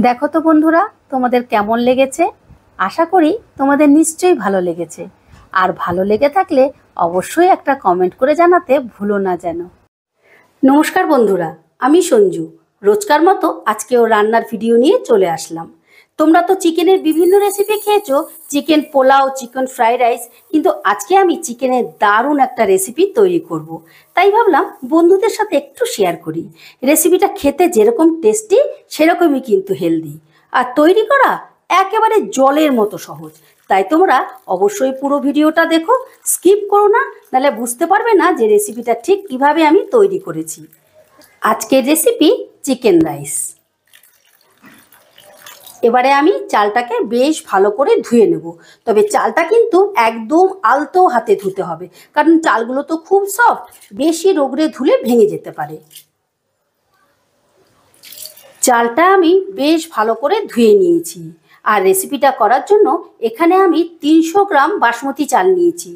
দেখো তো বন্ধুরা, তোমাদের কেমন লেগেছে। আশা করি তোমাদের নিশ্চয়ই ভালো লেগেছে। আর ভালো লেগে থাকলে অবশ্যই একটা কমেন্ট করে জানাতে ভুলো না যেন। নমস্কার বন্ধুরা, আমি সঞ্জু। রোজকার মতো আজকেও রান্নার ভিডিও নিয়ে চলে আসলাম। তোমরা তো চিকেনের বিভিন্ন রেসিপি খেয়েছো, chicken pulao, chicken fried rice, কিন্তু আজকে আমি চিকেনের দারুণ একটা রেসিপি তৈরি করব। তাই ভাবলাম বন্ধুদের সাথে একটু শেয়ার করি। রেসিপিটা খেতে যেরকম টেস্টি সেরকমই কিন্তু হেলদি, আর তৈরি করা একেবারে জলের মতো সহজ। তাই তোমরা অবশ্যই পুরো ভিডিওটা দেখো, স্কিপ করো না, নাহলে বুঝতে পারবে না যে রেসিপিটা ঠিক কিভাবে আমি তৈরি করেছি। আজকের রেসিপি চিকেন রাইস। এবারে আমি চালটাকে বেশ ভালো করে ধুয়ে নেব। তবে চালটা কিন্তু একদম আলতো হাতে ধুতে হবে, কারণ চালগুলো তো খুব সফট, বেশি রোগড়ে ধুলে ভেঙে যেতে পারে। চালটা আমি বেশ ভালো করে ধুয়ে নিয়েছি। আর রেসিপিটা করার জন্য এখানে আমি 300 গ্রাম বাসমতি চাল নিয়েছি।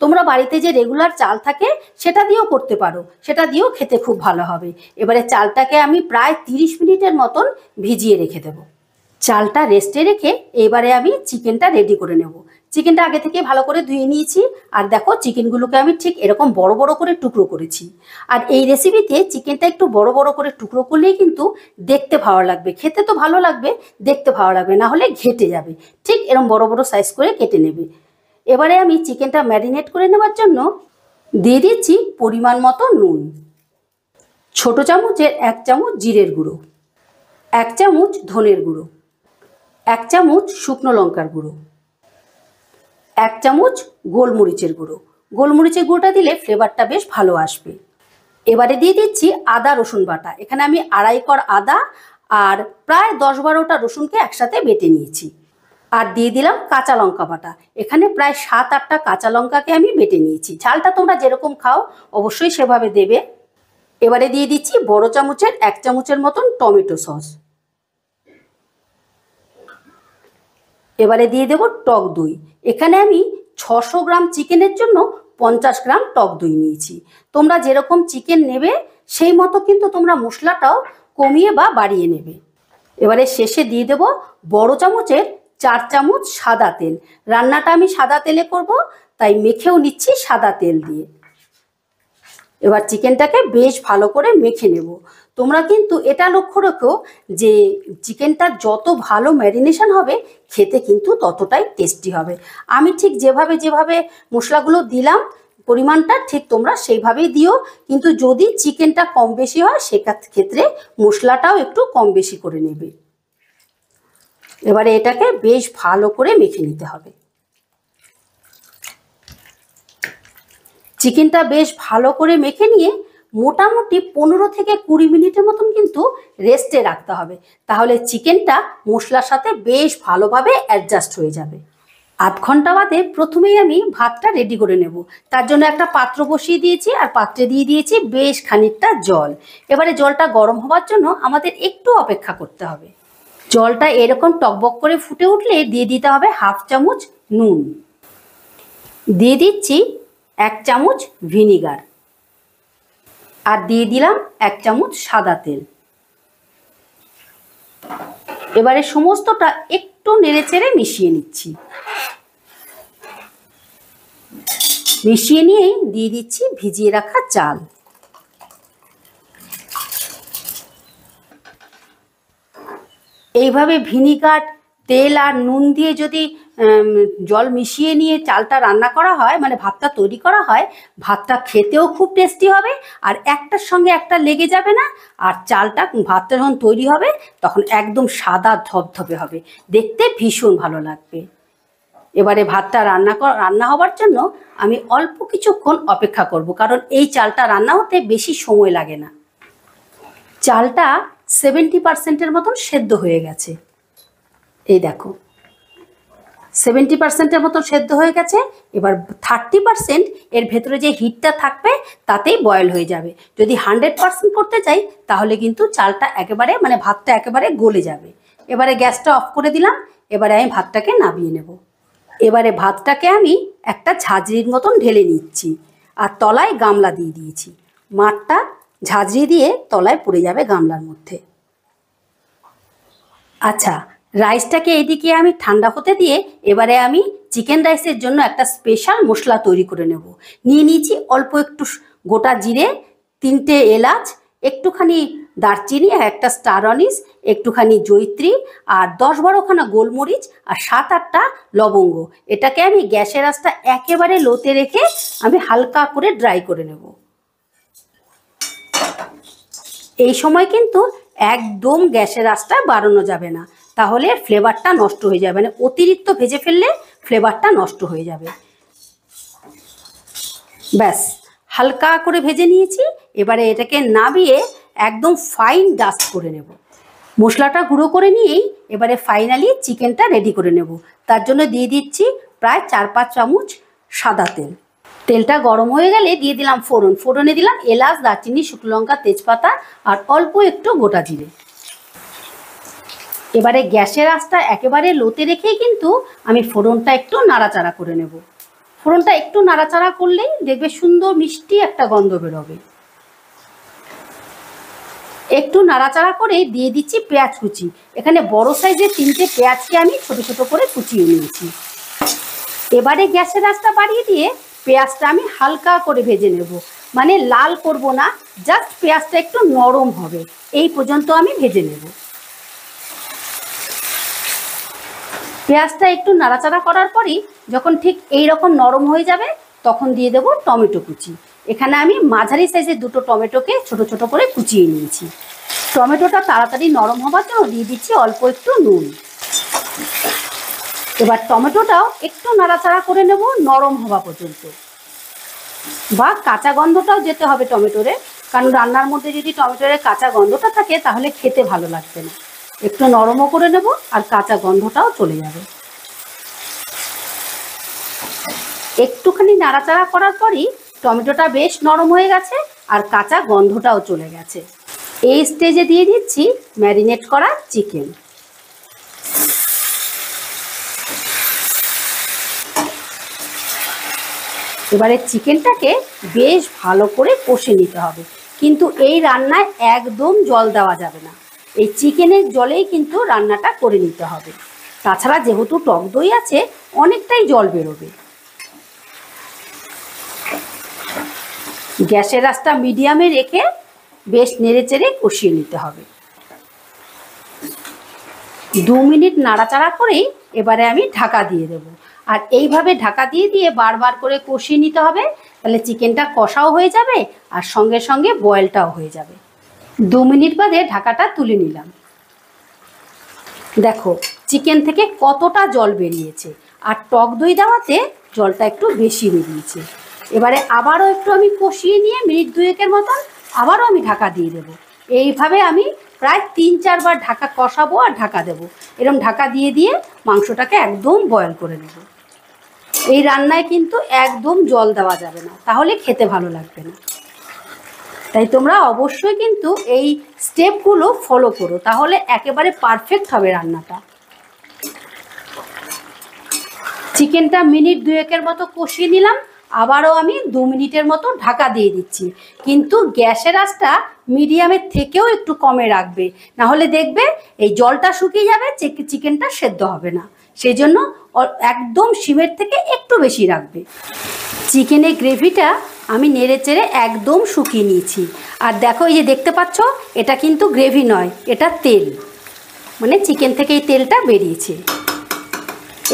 তোমরা বাড়িতে যে রেগুলার চাল থাকে সেটা দিয়েও করতে পারো, সেটা দিয়েও খেতে খুব ভালো হবে। এবারে চালটাকে আমি প্রায় 30 মিনিটের মতন ভিজিয়ে রেখে দেবো। চালটা রেস্টে রেখে এবারে আমি চিকেনটা রেডি করে নেব। চিকেনটা আগে থেকে ভালো করে ধুয়ে নিয়েছি। আর দেখো, চিকেনগুলোকে আমি ঠিক এরকম বড় বড় করে টুকরো করেছি। আর এই রেসিপিতে চিকেনটা একটু বড় বড় করে টুকরো করলেই কিন্তু দেখতে ভালো লাগবে, খেতে তো ভালো লাগবে, দেখতে ভালো লাগবে, না হলে ঘেটে যাবে। ঠিক এরকম বড় বড় সাইজ করে কেটে নেবে। এবারে আমি চিকেনটা ম্যারিনেট করে নেওয়ার জন্য দিয়ে দিচ্ছি পরিমাণ মতো নুন, ছোট চামচের 1 চামচ জিরের গুঁড়ো, 1 চামচ ধনের গুঁড়ো, 1 চামচ শুকনো লঙ্কার গুঁড়ো, 1 চামচ গোলমরিচের গুঁড়ো। গোলমরিচের গুঁড়োটা দিলে ফ্লেভারটা বেশ ভালো আসবে। এবারে দিয়ে দিচ্ছি আদা রসুন বাটা। এখানে আমি 2.5 কোয়া আদা আর প্রায় 10-12টা রসুনকে একসাথে বেটে নিয়েছি। আর দিয়ে দিলাম কাঁচা লঙ্কা বাটা। এখানে প্রায় 7-8টা কাঁচা লঙ্কাকে আমি বেটে নিয়েছি। ঝালটা তোমরা যেরকম খাও অবশ্যই সেভাবে দেবে। এবারে দিয়ে দিচ্ছি বড় চামচের 1 চামচের মতন টমেটো সস। এবারে দিয়ে দেব টক দই। এখানে আমি 600 গ্রাম চিকেনের জন্য 50 গ্রাম টক দই নিয়েছি। তোমরা যেরকম চিকেন নেবে সেই মতো কিন্তু তোমরা মশলাটাও কমিয়ে বা বাড়িয়ে নেবে। এবারে শেষে দিয়ে দেব বড় চামচের 4 চামচ সাদা তেল। রান্নাটা আমি সাদা তেলে করব, তাই মেখেও নিচ্ছি সাদা তেল দিয়ে। এবার চিকেনটাকে বেশ ভালো করে মেখে নেব। তোমরা কিন্তু এটা লক্ষ্য রেখো যে চিকেনটা যত ভালো ম্যারিনেশন হবে খেতে কিন্তু ততটাই টেস্টি হবে। আমি ঠিক যেভাবে যেভাবে মশলাগুলো দিলাম পরিমাণটা ঠিক তোমরা সেইভাবেই দিও, কিন্তু যদি চিকেনটা কম বেশি হয় সেক্ষেত্রে মশলাটাও একটু কম বেশি করে নেবে। এবারে এটাকে বেশ ভালো করে মেখে নিতে হবে। চিকেনটা বেশ ভালো করে মেখে নিয়ে মোটামুটি 15 থেকে 20 মিনিটের মতন কিন্তু রেস্টে রাখতে হবে। তাহলে চিকেনটা মশলার সাথে বেশ ভালোভাবে অ্যাডজাস্ট হয়ে যাবে। আধ ঘন্টা বাদে প্রথমেই আমি ভাতটা রেডি করে নেব। তার জন্য একটা পাত্র বসিয়ে দিয়েছি আর পাত্রে দিয়ে দিয়েছি বেশ খানিকটা জল। এবারে জলটা গরম হওয়ার জন্য আমাদের একটু অপেক্ষা করতে হবে। জলটা এরকম টকবক করে ফুটে উঠলে দিয়ে দিতে হবে 1/2 চামচ নুন, দিয়ে দিচ্ছি 1 চামচ ভিনিগার, আর দিয়ে দিলাম 1 চামচ সাদা তেল। এবারে সমস্তটা একটু নেড়েচেড়ে মিশিয়ে নিচ্ছি। মিশিয়ে নিয়েই দিয়ে দিচ্ছি ভিজিয়ে রাখা চাল। এইভাবে ভিনিগার, তেল আর নুন দিয়ে যদি জল মিশিয়ে নিয়ে চালটা রান্না করা হয়, মানে ভাতটা তৈরি করা হয়, ভাতটা খেতেও খুব টেস্টি হবে, আর একটার সঙ্গে একটা লেগে যাবে না। আর চালটা ভাতটা যখন তৈরি হবে তখন একদম সাদা ধবধবে হবে, দেখতে ভীষণ ভালো লাগবে। এবারে ভাতটা রান্না হওয়ার জন্য আমি অল্প কিছুক্ষণ অপেক্ষা করব, কারণ এই চালটা রান্না হতে বেশি সময় লাগে না। চালটা 70% মতন সেদ্ধ হয়ে গেছে। এই দেখো 70% মতন সেদ্ধ হয়ে গেছে। এবার 30% এর ভেতরে যে হিটটা থাকবে তাতেই বয়েল হয়ে যাবে। যদি 100% করতে চাই তাহলে কিন্তু চালটা একেবারে, মানে ভাতটা একেবারে গলে যাবে। এবারে গ্যাসটা অফ করে দিলাম। এবারে আমি ভাতটাকে নামিয়ে নেব। এবারে ভাতটাকে আমি একটা ঝাঁঝরির মতন ঢেলে নিচ্ছি, আর তলায় গামলা দিয়ে দিয়েছি। মাঠটা ঝাঁঝরি দিয়ে তলায় পড়ে যাবে গামলার মধ্যে। আচ্ছা, রাইসটাকে এদিকে আমি ঠান্ডা হতে দিয়ে এবারে আমি চিকেন রাইসের জন্য একটা স্পেশাল মশলা তৈরি করে নেব। নিয়ে নিয়েছি অল্প একটু গোটা জিরে, 3টে এলাচ, একটুখানি দারচিনি আর একটা স্টার অনিস, একটুখানি জয়িত্রী আর 10-12খানা গোলমরিচ আর 7-8টা লবঙ্গ। এটাকে আমি গ্যাসের আঁচটা একেবারে লোতে রেখে আমি হালকা করে ড্রাই করে নেব। এই সময় কিন্তু একদম গ্যাসের আঁচটা বাড়ানো যাবে না, তাহলে ফ্লেভারটা নষ্ট হয়ে যাবে, মানে অতিরিক্ত ভেজে ফেললে ফ্লেভারটা নষ্ট হয়ে যাবে। ব্যাস, হালকা করে ভেজে নিয়েছি। এবারে এটাকে নামিয়ে একদম ফাইন ডাস্ট করে নেব। মশলাটা গুঁড়ো করে নিয়েই এবারে ফাইনালি চিকেনটা রেডি করে নেব। তার জন্য দিয়ে দিচ্ছি প্রায় 4-5 চামচ সাদা তেল। তেলটা গরম হয়ে গেলে দিয়ে দিলাম ফোড়ন। ফোড়নে দিলাম এলাচ, দারচিনি, শুকনো লঙ্কা, তেজপাতা আর অল্প একটু গোটা জিরে। এবারে গ্যাসের আঁচটা একেবারে লোতে রেখেই কিন্তু আমি ফোড়নটা একটু নাড়াচাড়া করে নেব। ফোড়নটা একটু নাড়াচাড়া করলেই দেখবে সুন্দর মিষ্টি একটা গন্ধ বেরোবে। একটু নাড়াচাড়া করে দিয়ে দিচ্ছি পেঁয়াজ কুচি। এখানে বড় সাইজের 3টে পেঁয়াজকে আমি ছোট ছোট করে কুচিয়ে নিয়েছি। এবারে গ্যাসের আঁচটা বাড়িয়ে দিয়ে পেঁয়াজটা আমি হালকা করে ভেজে নেব, মানে লাল করব না, জাস্ট পেঁয়াজটা একটু নরম হবে এই পর্যন্ত আমি ভেজে নেব। পেঁয়াজটা একটু নাড়াচাড়া করার পরই যখন ঠিক এই রকম নরম হয়ে যাবে তখন দিয়ে দেব টমেটো কুচি। এখানে আমি মাঝারি সাইজের 2টো টমেটোকে ছোট ছোট করে কুচিয়ে নিয়েছি। টমেটোটা তাড়াতাড়ি নরম হবার জন্য দিয়ে দিচ্ছি অল্প একটু নুন। এবার টমেটোটাও একটু নাড়াচাড়া করে নেব নরম হওয়া পর্যন্ত, বা কাঁচা গন্ধটাও যেতে হবে টমেটোরে, কারণ রান্নার মধ্যে যদি টমেটোরের কাঁচা গন্ধটা থাকে তাহলে খেতে ভালো লাগবে না। একটু নরমও করে নেব আর কাঁচা গন্ধটাও চলে যাবে। একটুখানি নাড়াচাড়া করার পরই টমেটোটা বেশ নরম হয়ে গেছে আর কাঁচা গন্ধটাও চলে গেছে। এই স্টেজে দিয়ে দিচ্ছি ম্যারিনেট করা চিকেন। এবারে চিকেনটাকে বেশ ভালো করে কষে নিতে হবে, কিন্তু এই রান্নায় একদম জল দেওয়া যাবে না। এই চিকেনের জলেই কিন্তু রান্নাটা করে নিতে হবে। তাছাড়া যেহেতু টক দই আছে অনেকটাই জল বেরোবে। গ্যাসের আঁচটা মিডিয়ামে রেখে বেশ নেড়েচেড়ে কষিয়ে নিতে হবে। 2 মিনিট নাড়াচাড়া করেই এবারে আমি ঢাকা দিয়ে দেব। আর এইভাবে ঢাকা দিয়ে দিয়ে বারবার করে কষিয়ে নিতে হবে, তাহলে চিকেনটা কষাও হয়ে যাবে আর সঙ্গে সঙ্গে বয়েলটাও হয়ে যাবে। 2 মিনিট বাদে ঢাকাটা তুলে নিলাম। দেখো চিকেন থেকে কতটা জল বেরিয়েছে, আর টক দই দেওয়াতে জলটা একটু বেশি বেরিয়েছে। এবারে আবারও একটু আমি কষিয়ে নিয়ে মিনিট 2-এর মতন আবারও আমি ঢাকা দিয়ে দেবো। এইভাবে আমি প্রায় 3-4 বার ঢাকা কষাবো আর ঢাকা দেবো। এরকম ঢাকা দিয়ে দিয়ে মাংসটাকে একদম বয়েল করে নেব। এই রান্নায় কিন্তু একদম জল দেওয়া যাবে না, তাহলে খেতে ভালো লাগবে না। তাই তোমরা অবশ্যই কিন্তু এই স্টেপগুলো ফলো করো, তাহলে একেবারে পারফেক্ট হবে রান্নাটা। চিকেনটা মিনিট 2-এর মতো কষিয়ে নিলাম। আবারও আমি 2 মিনিটের মতো ঢাকা দিয়ে দিচ্ছি, কিন্তু গ্যাসের আঁচটা মিডিয়ামের থেকেও একটু কমে রাখবে, না হলে দেখবে এই জলটা শুকিয়ে যাবে, চিকেনটা সেদ্ধ হবে না। সেই জন্য একদম সিমের থেকে একটু বেশি রাখবে। চিকেনের গ্রেভিটা আমি নেড়ে চেড়ে একদম শুকিয়ে নিয়েছি। আর দেখো এই যে দেখতে পাচ্ছ, এটা কিন্তু গ্রেভি নয়, এটা তেল, মানে চিকেন থেকে এই তেলটা বেরিয়েছে।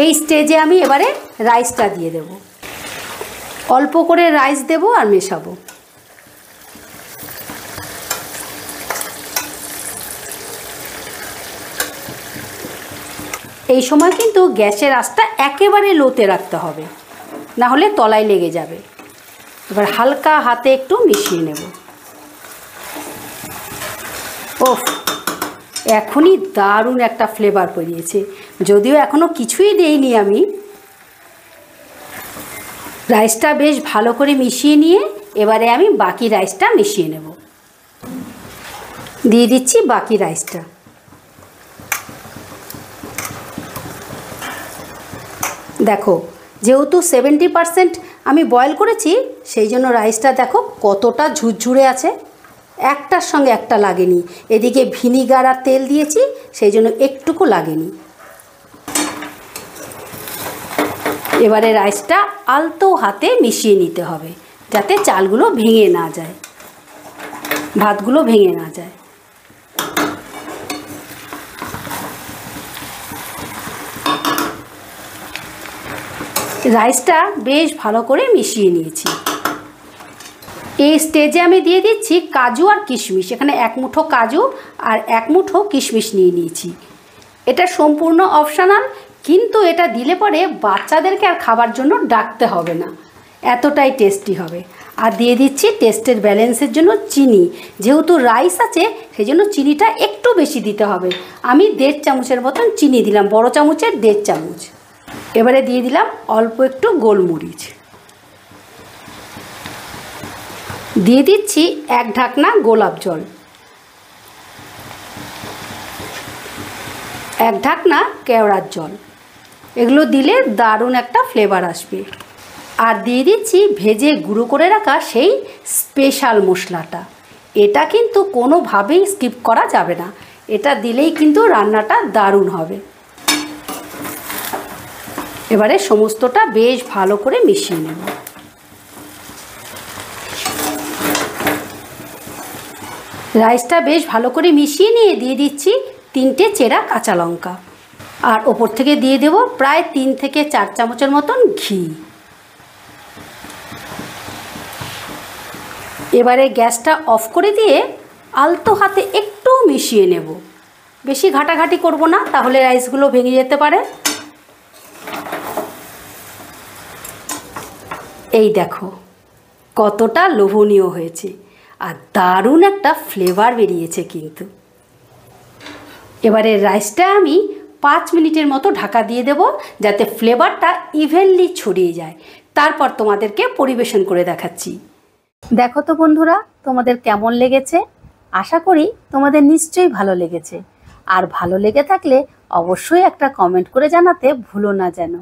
এই স্টেজে আমি এবারে রাইসটা দিয়ে দেব। অল্প করে রাইস দেব আর মেশাবো। এই সময় কিন্তু গ্যাসের আঁচটা একেবারে লোতে রাখতে হবে, না হলে তলায় লেগে যাবে। এবার হালকা হাতে একটু মিশিয়ে নেব। ওফ, এখনই দারুণ একটা ফ্লেভার বেরিয়েছে, যদিও এখনও কিছুই দেইনি আমি। রাইসটা বেশ ভালো করে মিশিয়ে নিয়ে এবারে আমি বাকি রাইসটা মিশিয়ে নেব। দিয়ে দিচ্ছি বাকি রাইসটা। দেখো যেহেতু 70% আমি বয়েল করেছি, সেই জন্য রাইসটা দেখো কতটা ঝুরঝুরে আছে, একটার সঙ্গে একটা লাগেনি। এদিকে ভিনিগার আর তেল দিয়েছি, সেই জন্য একটুকু লাগেনি। এবারে রাইসটা আলতো হাতে মিশিয়ে নিতে হবে যাতে চালগুলো ভেঙে না যায়, ভাতগুলো ভেঙে না যায়। রাইসটা বেশ ভালো করে মিশিয়ে নিয়েছি। এই স্টেজে আমি দিয়ে দিচ্ছি কাজু আর কিশমিশ। এখানে 1 মুঠো কাজু আর 1 মুঠো কিশমিশ নিয়ে নিয়েছি। এটা সম্পূর্ণ অপশনাল, কিন্তু এটা দিলে পরে বাচ্চাদেরকে আর খাবার জন্য ডাকতে হবে না, এতটাই টেস্টি হবে। আর দিয়ে দিচ্ছি টেস্টের ব্যালেন্সের জন্য চিনি। যেহেতু রাইস আছে সেই জন্য চিনিটা একটু বেশি দিতে হবে। আমি 1.5 চামচের মতন চিনি দিলাম, বড় চামচের 1.5 চামচ। এবারে দিয়ে দিলাম অল্প একটু গোলমরিচ। দিয়ে দিচ্ছি 1 ঢাকনা গোলাপ জল, 1 ঢাকনা কেওড়ার জল। এগুলো দিলে দারুণ একটা ফ্লেভার আসবে। আর দিয়ে দিচ্ছি ভেজে গুঁড়ো করে রাখা সেই স্পেশাল মশলাটা। এটা কিন্তু কোনোভাবেই স্কিপ করা যাবে না, এটা দিলেই কিন্তু রান্নাটা দারুণ হবে। এবারে সমস্তটা বেশ ভালো করে মিশিয়ে নেব। রাইসটা বেশ ভালো করে মিশিয়ে নিয়ে দিয়ে দিচ্ছি 3টে চেরা কাঁচা লঙ্কা। আর ওপর থেকে দিয়ে দেব প্রায় 3 থেকে 4 চামচের মতন ঘি। এবারে গ্যাসটা অফ করে দিয়ে আলতো হাতে একটু মিশিয়ে নেব। বেশি ঘাটাঘাটি করব না, তাহলে রাইসগুলো ভেঙে যেতে পারে। এই দেখো কতটা লোভনীয় হয়েছে আর দারুণ একটা ফ্লেভার বেরিয়েছে কিন্তু। এবারে রাইসটা আমি 5 মিনিটের মতো ঢাকা দিয়ে দেব যাতে ফ্লেভারটা ইভেনলি ছড়িয়ে যায়। তারপর তোমাদেরকে পরিবেশন করে দেখাচ্ছি। দেখো তো বন্ধুরা তোমাদের কেমন লেগেছে। আশা করি তোমাদের নিশ্চয়ই ভালো লেগেছে। আর ভালো লেগে থাকলে অবশ্যই একটা কমেন্ট করে জানাতে ভুলো না যেন।